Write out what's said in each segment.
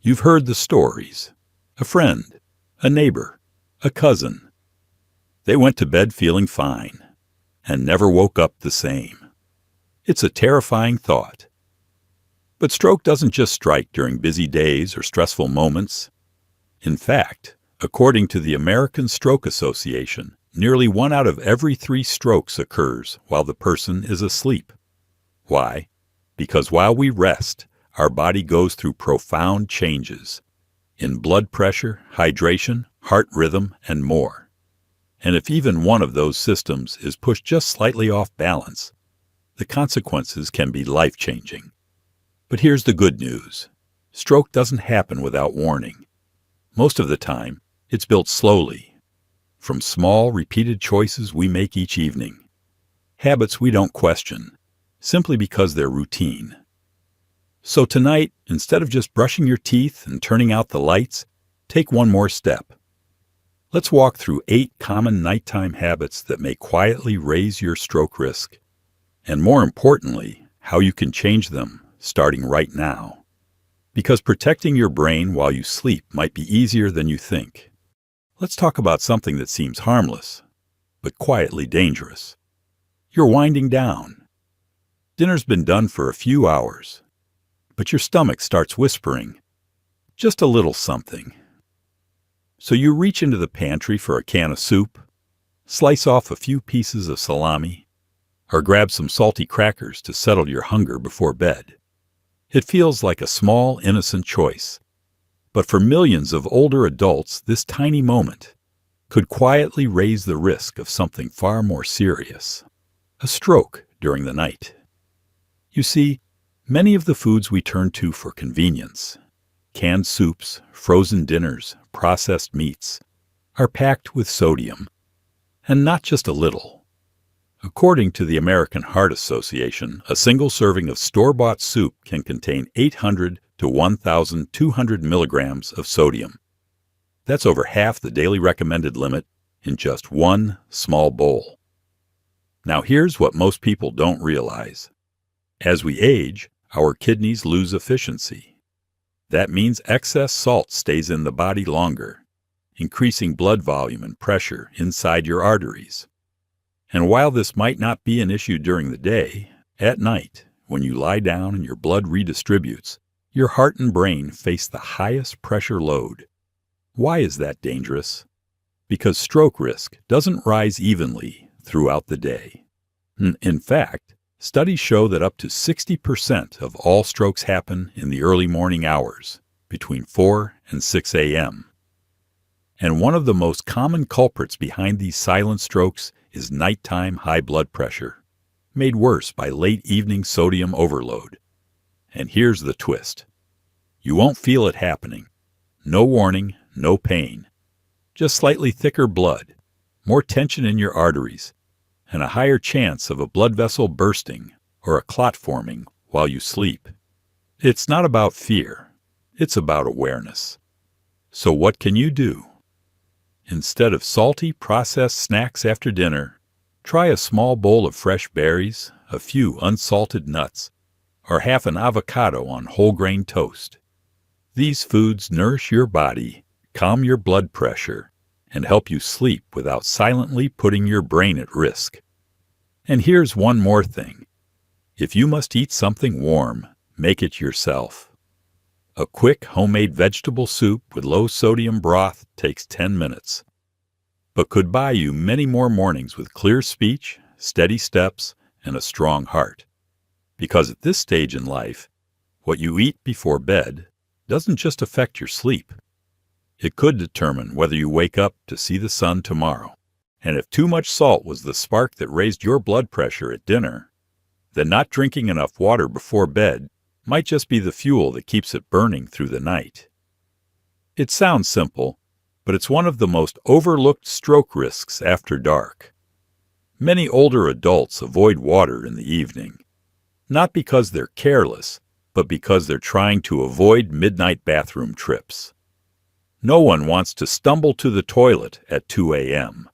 You've heard the stories. A friend, a neighbor, a cousin. They went to bed feeling fine and never woke up the same. It's a terrifying thought. But stroke doesn't just strike during busy days or stressful moments. In fact, according to the American Stroke Association, nearly 1 out of every 3 strokes occurs while the person is asleep. Why? Because while we rest, our body goes through profound changes in blood pressure, hydration, heart rhythm, and more. And if even one of those systems is pushed just slightly off balance, the consequences can be life-changing. But here's the good news. Stroke doesn't happen without warning. Most of the time, it's built slowly, from small, repeated choices we make each evening. Habits we don't question, simply because they're routine. So tonight, instead of just brushing your teeth and turning out the lights, take one more step. Let's walk through 8 common nighttime habits that may quietly raise your stroke risk, and more importantly, how you can change them starting right now. Because protecting your brain while you sleep might be easier than you think. Let's talk about something that seems harmless, but quietly dangerous. You're winding down. Dinner's been done for a few hours, but your stomach starts whispering, just a little something. So you reach into the pantry for a can of soup, slice off a few pieces of salami, or grab some salty crackers to settle your hunger before bed. It feels like a small, innocent choice. But for millions of older adults, this tiny moment could quietly raise the risk of something far more serious, a stroke during the night. You see, many of the foods we turn to for convenience, canned soups, frozen dinners, processed meats, are packed with sodium, and not just a little. According to the American Heart Association, a single serving of store-bought soup can contain 800 to 1,200 milligrams of sodium. That's over half the daily recommended limit in just one small bowl. Now here's what most people don't realize. As we age, our kidneys lose efficiency. That means excess salt stays in the body longer, increasing blood volume and pressure inside your arteries. And while this might not be an issue during the day, at night, when you lie down and your blood redistributes, your heart and brain face the highest pressure load. Why is that dangerous? Because stroke risk doesn't rise evenly throughout the day. In fact, studies show that up to 60% of all strokes happen in the early morning hours, between 4 and 6 a.m. And one of the most common culprits behind these silent strokes is nighttime high blood pressure, made worse by late evening sodium overload. And here's the twist. You won't feel it happening. No warning, no pain. Just slightly thicker blood, more tension in your arteries, and a higher chance of a blood vessel bursting or a clot forming while you sleep. It's not about fear. It's about awareness. So what can you do? Instead of salty, processed snacks after dinner, try a small bowl of fresh berries, a few unsalted nuts, or half an avocado on whole grain toast. These foods nourish your body, calm your blood pressure, and help you sleep without silently putting your brain at risk. And here's one more thing. If you must eat something warm, make it yourself. A quick homemade vegetable soup with low-sodium broth takes 10 minutes, but could buy you many more mornings with clear speech, steady steps, and a strong heart. Because at this stage in life, what you eat before bed doesn't just affect your sleep. It could determine whether you wake up to see the sun tomorrow. And if too much salt was the spark that raised your blood pressure at dinner, then not drinking enough water before bed might just be the fuel that keeps it burning through the night. It sounds simple, but it's one of the most overlooked stroke risks after dark. Many older adults avoid water in the evening, not because they're careless, but because they're trying to avoid midnight bathroom trips. No one wants to stumble to the toilet at 2 a.m.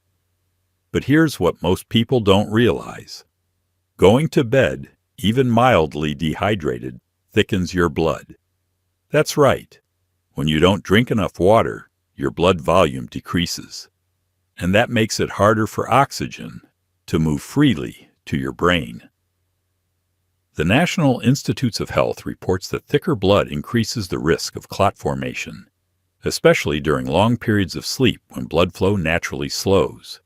But here's what most people don't realize. Going to bed, even mildly dehydrated, thickens your blood. That's right. When you don't drink enough water, your blood volume decreases, and that makes it harder for oxygen to move freely to your brain. The National Institutes of Health reports that thicker blood increases the risk of clot formation, especially during long periods of sleep when blood flow naturally slows.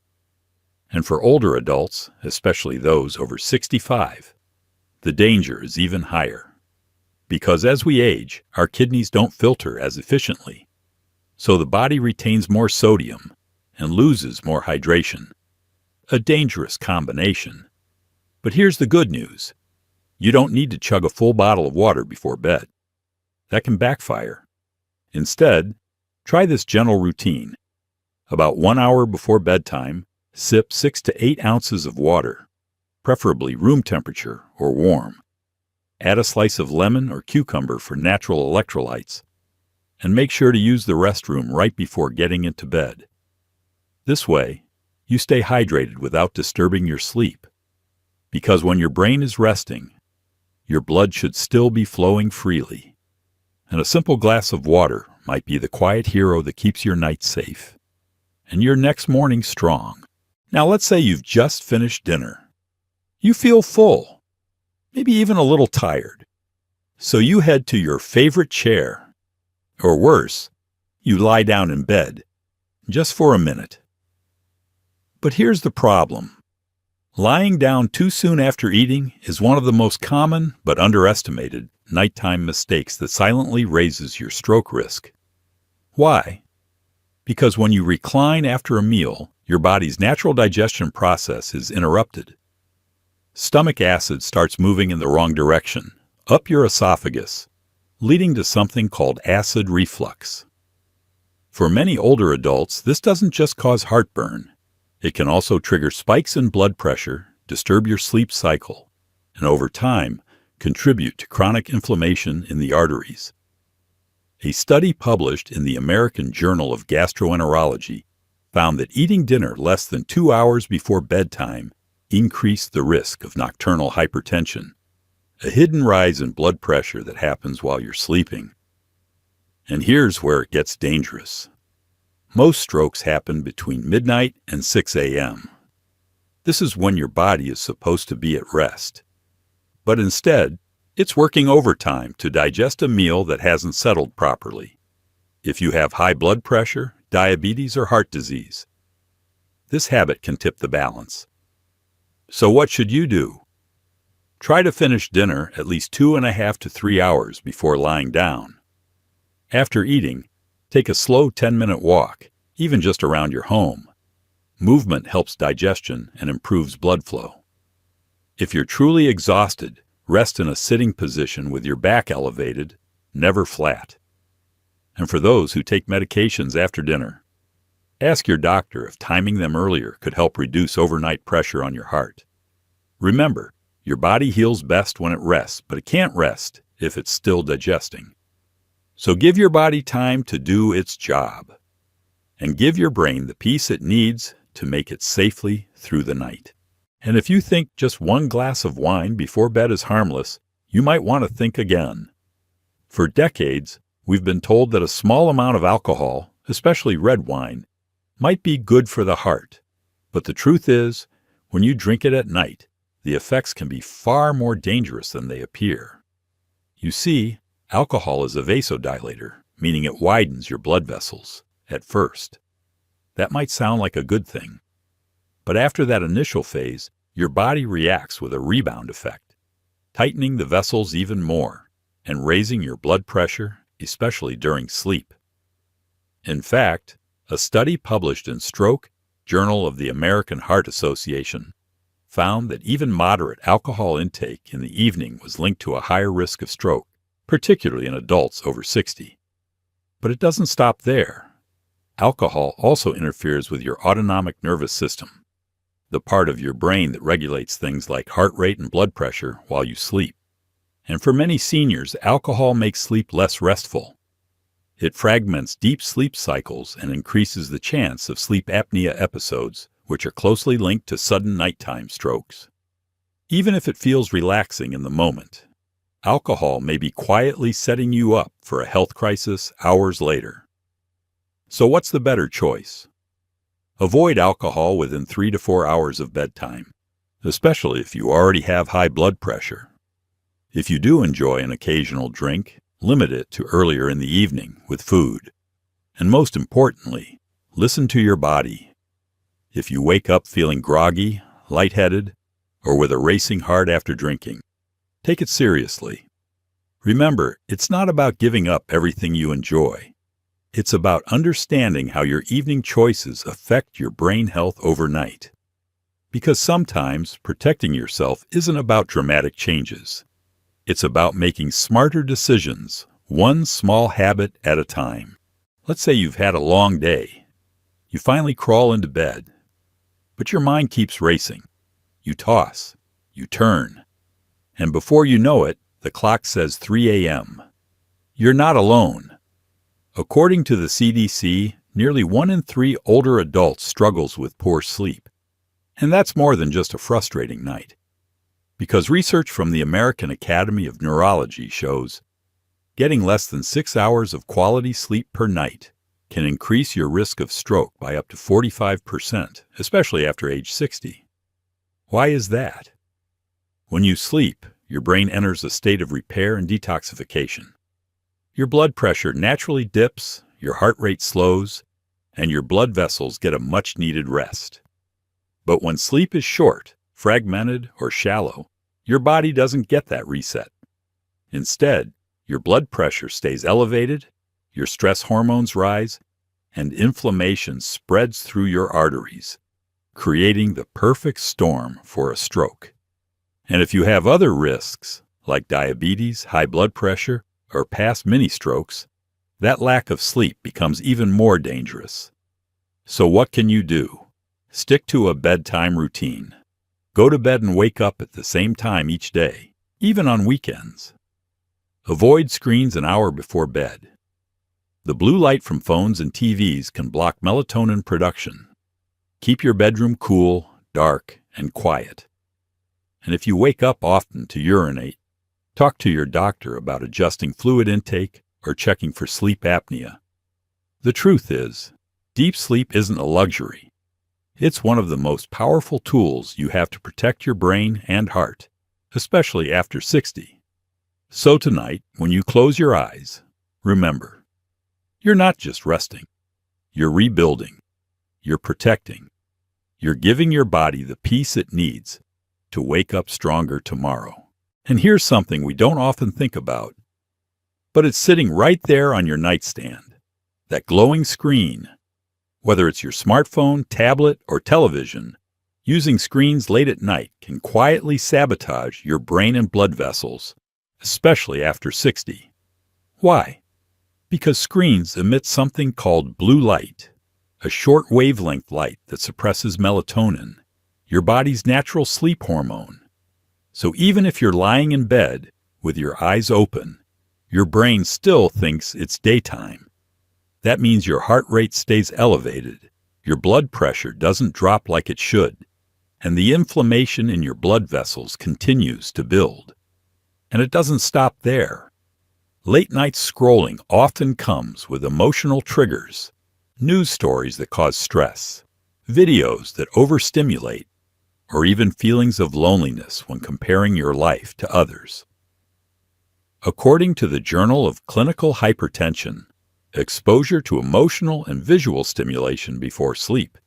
And for older adults, especially those over 65, the danger is even higher. Because as we age, our kidneys don't filter as efficiently, so the body retains more sodium and loses more hydration. A dangerous combination. But here's the good news. You don't need to chug a full bottle of water before bed. That can backfire. Instead, try this gentle routine. About 1 hour before bedtime, sip 6 to 8 ounces of water, preferably room temperature or warm. Add a slice of lemon or cucumber for natural electrolytes, and make sure to use the restroom right before getting into bed. This way, you stay hydrated without disturbing your sleep, because when your brain is resting, your blood should still be flowing freely, and a simple glass of water might be the quiet hero that keeps your night safe, and your next morning strong. Now let's say you've just finished dinner. You feel full, maybe even a little tired. So you head to your favorite chair, or worse, you lie down in bed, just for a minute. But here's the problem. Lying down too soon after eating is one of the most common but underestimated nighttime mistakes that silently raises your stroke risk. Why? Because when you recline after a meal, your body's natural digestion process is interrupted. Stomach acid starts moving in the wrong direction, up your esophagus, leading to something called acid reflux. For many older adults, this doesn't just cause heartburn. It can also trigger spikes in blood pressure, disturb your sleep cycle, and over time, contribute to chronic inflammation in the arteries. A study published in the American Journal of Gastroenterology found that eating dinner less than 2 hours before bedtime increased the risk of nocturnal hypertension, a hidden rise in blood pressure that happens while you're sleeping. And here's where it gets dangerous. Most strokes happen between midnight and 6 a.m. This is when your body is supposed to be at rest. But instead, it's working overtime to digest a meal that hasn't settled properly. If you have high blood pressure, diabetes, or heart disease, this habit can tip the balance. So what should you do? Try to finish dinner at least 2.5 to 3 hours before lying down. After eating, take a slow 10-minute walk, even just around your home. Movement helps digestion and improves blood flow. If you're truly exhausted, rest in a sitting position with your back elevated, never flat. And for those who take medications after dinner, ask your doctor if timing them earlier could help reduce overnight pressure on your heart. Remember, your body heals best when it rests, but it can't rest if it's still digesting. So give your body time to do its job, and give your brain the peace it needs to make it safely through the night. And if you think just 1 glass of wine before bed is harmless, you might want to think again. For decades, we've been told that a small amount of alcohol, especially red wine, might be good for the heart. But the truth is, when you drink it at night, the effects can be far more dangerous than they appear. You see, alcohol is a vasodilator, meaning it widens your blood vessels, at first. That might sound like a good thing. But after that initial phase, your body reacts with a rebound effect, tightening the vessels even more and raising your blood pressure, especially during sleep. In fact, a study published in Stroke, Journal of the American Heart Association, found that even moderate alcohol intake in the evening was linked to a higher risk of stroke, particularly in adults over 60. But it doesn't stop there. Alcohol also interferes with your autonomic nervous system, the part of your brain that regulates things like heart rate and blood pressure while you sleep. And for many seniors, alcohol makes sleep less restful. It fragments deep sleep cycles and increases the chance of sleep apnea episodes, which are closely linked to sudden nighttime strokes. Even if it feels relaxing in the moment, alcohol may be quietly setting you up for a health crisis hours later. So what's the better choice? Avoid alcohol within 3 to 4 hours of bedtime, especially if you already have high blood pressure. If you do enjoy an occasional drink, limit it to earlier in the evening with food. And most importantly, listen to your body. If you wake up feeling groggy, lightheaded, or with a racing heart after drinking, take it seriously. Remember, it's not about giving up everything you enjoy. It's about understanding how your evening choices affect your brain health overnight. Because sometimes protecting yourself isn't about dramatic changes. It's about making smarter decisions, one small habit at a time. Let's say you've had a long day. You finally crawl into bed, but your mind keeps racing. You toss, you turn, and before you know it, the clock says 3 a.m. You're not alone. According to the CDC, nearly 1 in 3 older adults struggles with poor sleep. And that's more than just a frustrating night. Because research from the American Academy of Neurology shows getting less than 6 hours of quality sleep per night can increase your risk of stroke by up to 45%, especially after age 60. Why is that? When you sleep, your brain enters a state of repair and detoxification. Your blood pressure naturally dips, your heart rate slows, and your blood vessels get a much-needed rest. But when sleep is short, fragmented, or shallow, your body doesn't get that reset. Instead, your blood pressure stays elevated, your stress hormones rise, and inflammation spreads through your arteries, creating the perfect storm for a stroke. And if you have other risks, like diabetes, high blood pressure, or past mini-strokes, that lack of sleep becomes even more dangerous. So what can you do? Stick to a bedtime routine. Go to bed and wake up at the same time each day, even on weekends. Avoid screens an hour before bed. The blue light from phones and TVs can block melatonin production. Keep your bedroom cool, dark, and quiet. And if you wake up often to urinate, talk to your doctor about adjusting fluid intake or checking for sleep apnea. The truth is, deep sleep isn't a luxury. It's one of the most powerful tools you have to protect your brain and heart, especially after 60. So tonight, when you close your eyes, remember, you're not just resting. You're rebuilding. You're protecting. You're giving your body the peace it needs to wake up stronger tomorrow. And here's something we don't often think about, but it's sitting right there on your nightstand, that glowing screen. Whether it's your smartphone, tablet, or television, using screens late at night can quietly sabotage your brain and blood vessels, especially after 60. Why? Because screens emit something called blue light, a short wavelength light that suppresses melatonin, your body's natural sleep hormone. So even if you're lying in bed with your eyes open, your brain still thinks it's daytime. That means your heart rate stays elevated, your blood pressure doesn't drop like it should, and the inflammation in your blood vessels continues to build. And it doesn't stop there. Late-night scrolling often comes with emotional triggers, news stories that cause stress, videos that overstimulate, or even feelings of loneliness when comparing your life to others. According to the Journal of Clinical Hypertension, exposure to emotional and visual stimulation before sleep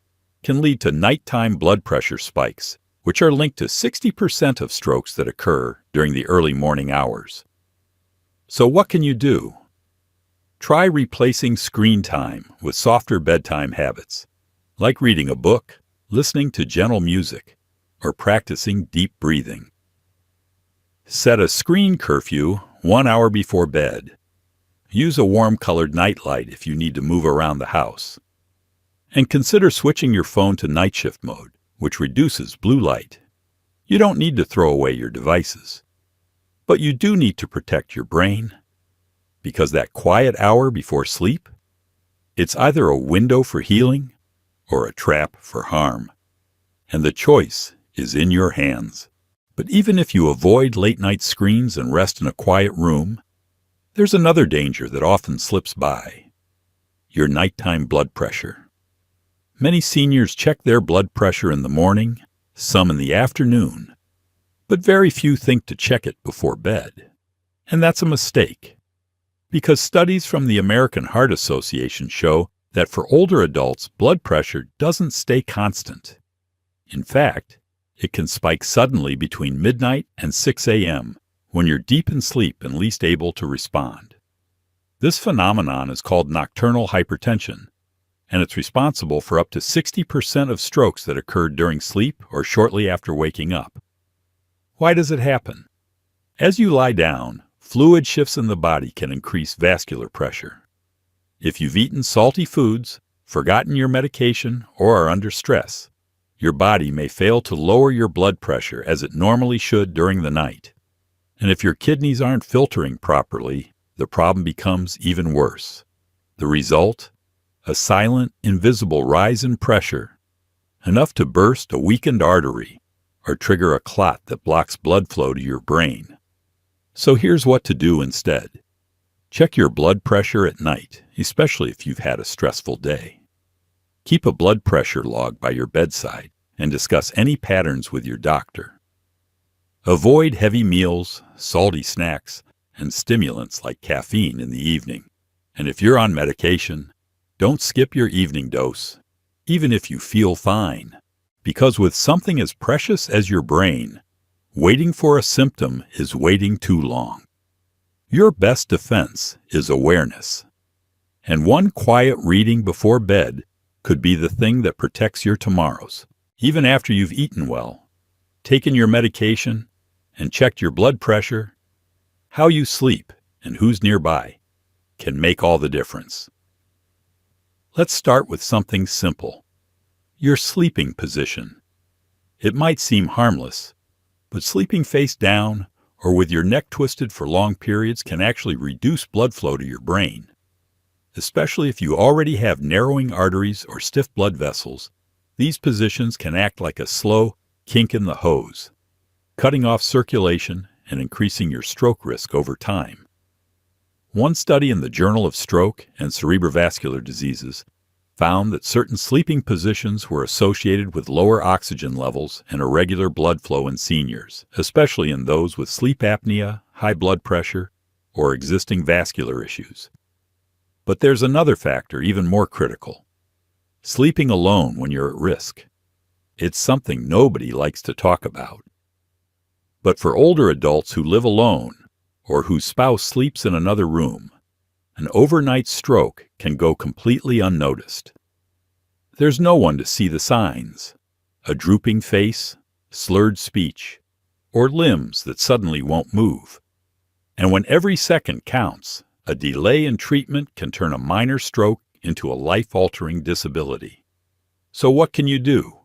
can lead to nighttime blood pressure spikes, which are linked to 60% of strokes that occur during the early morning hours. So what can you do? Try replacing screen time with softer bedtime habits, like reading a book, listening to gentle music, or practicing deep breathing. Set a screen curfew 1 hour before bed. Use a warm-colored nightlight if you need to move around the house. And consider switching your phone to night shift mode, which reduces blue light. You don't need to throw away your devices. But you do need to protect your brain. Because that quiet hour before sleep, it's either a window for healing or a trap for harm. And the choice is in your hands. But even if you avoid late-night screens and rest in a quiet room, there's another danger that often slips by: your nighttime blood pressure. Many seniors check their blood pressure in the morning, some in the afternoon, but very few think to check it before bed. And that's a mistake, because studies from the American Heart Association show that for older adults, blood pressure doesn't stay constant. In fact, it can spike suddenly between midnight and 6 a.m. when you're deep in sleep and least able to respond. This phenomenon is called nocturnal hypertension, and it's responsible for up to 60% of strokes that occurred during sleep or shortly after waking up. Why does it happen? As you lie down, fluid shifts in the body can increase vascular pressure. If you've eaten salty foods, forgotten your medication, or are under stress, your body may fail to lower your blood pressure as it normally should during the night. And if your kidneys aren't filtering properly, the problem becomes even worse. The result? A silent, invisible rise in pressure, enough to burst a weakened artery or trigger a clot that blocks blood flow to your brain. So here's what to do instead. Check your blood pressure at night, especially if you've had a stressful day. Keep a blood pressure log by your bedside and discuss any patterns with your doctor. Avoid heavy meals, salty snacks, and stimulants like caffeine in the evening. And if you're on medication, don't skip your evening dose, even if you feel fine. Because with something as precious as your brain, waiting for a symptom is waiting too long. Your best defense is awareness. And one quiet reading before bed could be the thing that protects your tomorrows, even after you've eaten well, taken your medication, and checked your blood pressure. How you sleep and who's nearby can make all the difference. Let's start with something simple: your sleeping position. It might seem harmless, but sleeping face down or with your neck twisted for long periods can actually reduce blood flow to your brain. Especially if you already have narrowing arteries or stiff blood vessels, these positions can act like a slow kink in the hose, cutting off circulation and increasing your stroke risk over time. One study in the Journal of Stroke and Cerebrovascular Diseases found that certain sleeping positions were associated with lower oxygen levels and irregular blood flow in seniors, especially in those with sleep apnea, high blood pressure, or existing vascular issues. But there's another factor even more critical: sleeping alone when you're at risk. It's something nobody likes to talk about. But for older adults who live alone or whose spouse sleeps in another room, an overnight stroke can go completely unnoticed. There's no one to see the signs: a drooping face, slurred speech, or limbs that suddenly won't move. And when every second counts, a delay in treatment can turn a minor stroke into a life-altering disability. So what can you do?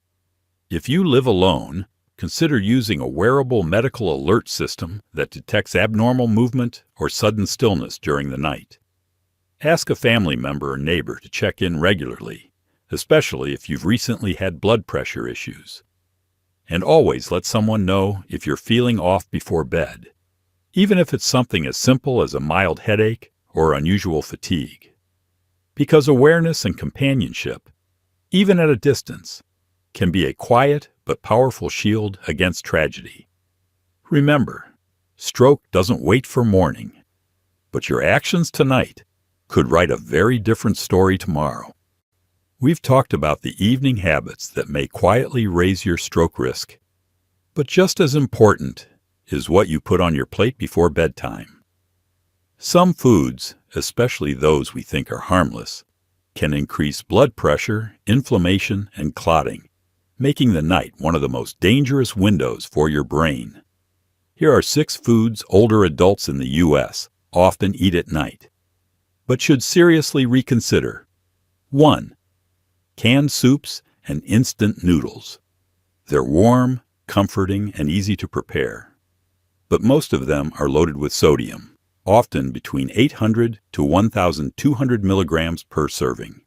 If you live alone, consider using a wearable medical alert system that detects abnormal movement or sudden stillness during the night. Ask a family member or neighbor to check in regularly, especially if you've recently had blood pressure issues. And always let someone know if you're feeling off before bed, even if it's something as simple as a mild headache or unusual fatigue. Because awareness and companionship, even at a distance, can be a quiet but powerful shield against tragedy. Remember, stroke doesn't wait for morning, but your actions tonight could write a very different story tomorrow. We've talked about the evening habits that may quietly raise your stroke risk, but just as important is what you put on your plate before bedtime. Some foods, especially those we think are harmless, can increase blood pressure, inflammation, and clotting, making the night one of the most dangerous windows for your brain. Here are 6 foods older adults in the U.S. often eat at night, but should seriously reconsider. 1. Canned soups and instant noodles. They're warm, comforting, and easy to prepare, but most of them are loaded with sodium, often between 800 to 1,200 milligrams per serving.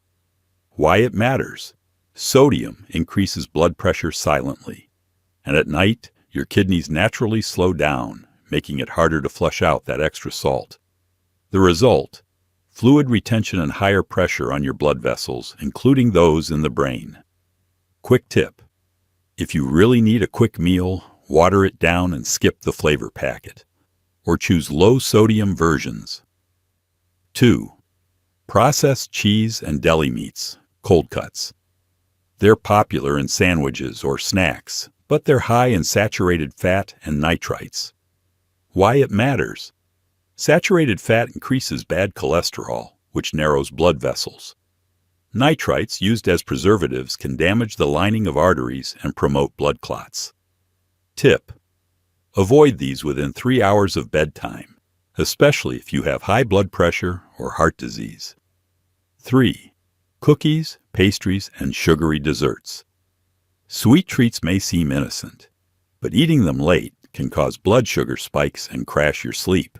Why it matters? Sodium increases blood pressure silently, and at night your kidneys naturally slow down, making it harder to flush out that extra salt. The result? Fluid retention and higher pressure on your blood vessels, including those in the brain. Quick tip: if you really need a quick meal, water it down and skip the flavor packet, or choose low-sodium versions. 2. Processed cheese and deli meats, cold cuts. They're popular in sandwiches or snacks, but they're high in saturated fat and nitrites. Why it matters? Saturated fat increases bad cholesterol, which narrows blood vessels. Nitrites, used as preservatives, can damage the lining of arteries and promote blood clots. Tip: avoid these within 3 hours of bedtime, especially if you have high blood pressure or heart disease. 3. Cookies, pastries, and sugary desserts. Sweet treats may seem innocent, but eating them late can cause blood sugar spikes and crash your sleep.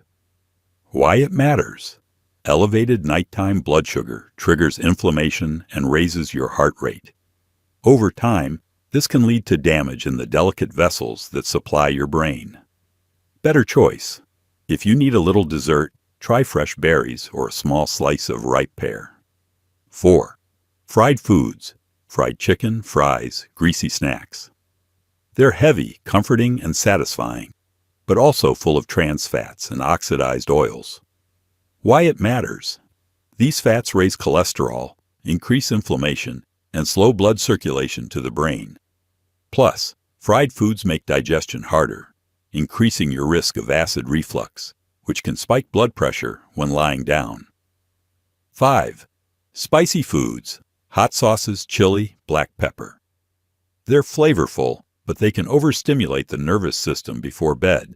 Why it matters? Elevated nighttime blood sugar triggers inflammation and raises your heart rate. Over time, this can lead to damage in the delicate vessels that supply your brain. Better choice: if you need a little dessert, try fresh berries or a small slice of ripe pear. 4. Fried foods, fried chicken, fries, greasy snacks. They're heavy, comforting, and satisfying, but also full of trans fats and oxidized oils. Why it matters? These fats raise cholesterol, increase inflammation, and slow blood circulation to the brain. Plus, fried foods make digestion harder, increasing your risk of acid reflux, which can spike blood pressure when lying down. 5. Spicy foods, hot sauces, chili, black pepper. They're flavorful, but they can overstimulate the nervous system before bed.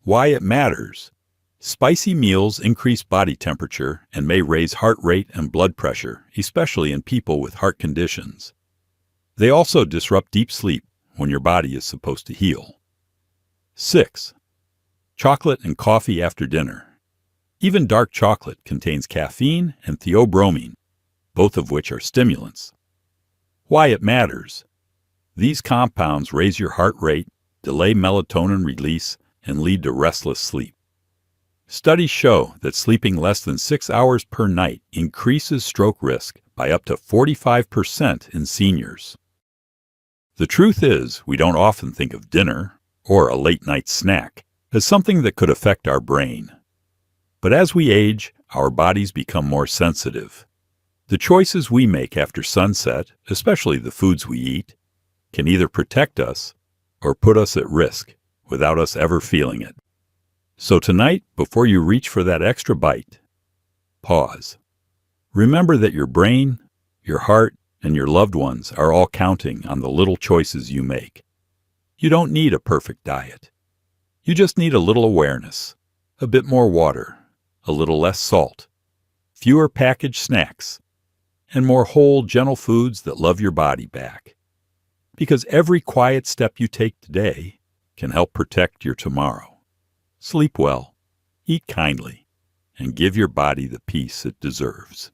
Why it matters? Spicy meals increase body temperature and may raise heart rate and blood pressure, especially in people with heart conditions. They also disrupt deep sleep when your body is supposed to heal. 6. Chocolate and coffee after dinner. Even dark chocolate contains caffeine and theobromine, both of which are stimulants. Why it matters? These compounds raise your heart rate, delay melatonin release, and lead to restless sleep. Studies show that sleeping less than 6 hours per night increases stroke risk by up to 45% in seniors. The truth is, we don't often think of dinner, or a late-night snack, as something that could affect our brain. But as we age, our bodies become more sensitive. The choices we make after sunset, especially the foods we eat, can either protect us or put us at risk without us ever feeling it. So tonight, before you reach for that extra bite, pause. Remember that your brain, your heart, and your loved ones are all counting on the little choices you make. You don't need a perfect diet. You just need a little awareness, a bit more water, a little less salt, fewer packaged snacks, and more whole, gentle foods that love your body back. Because every quiet step you take today can help protect your tomorrow. Sleep well, eat kindly, and give your body the peace it deserves.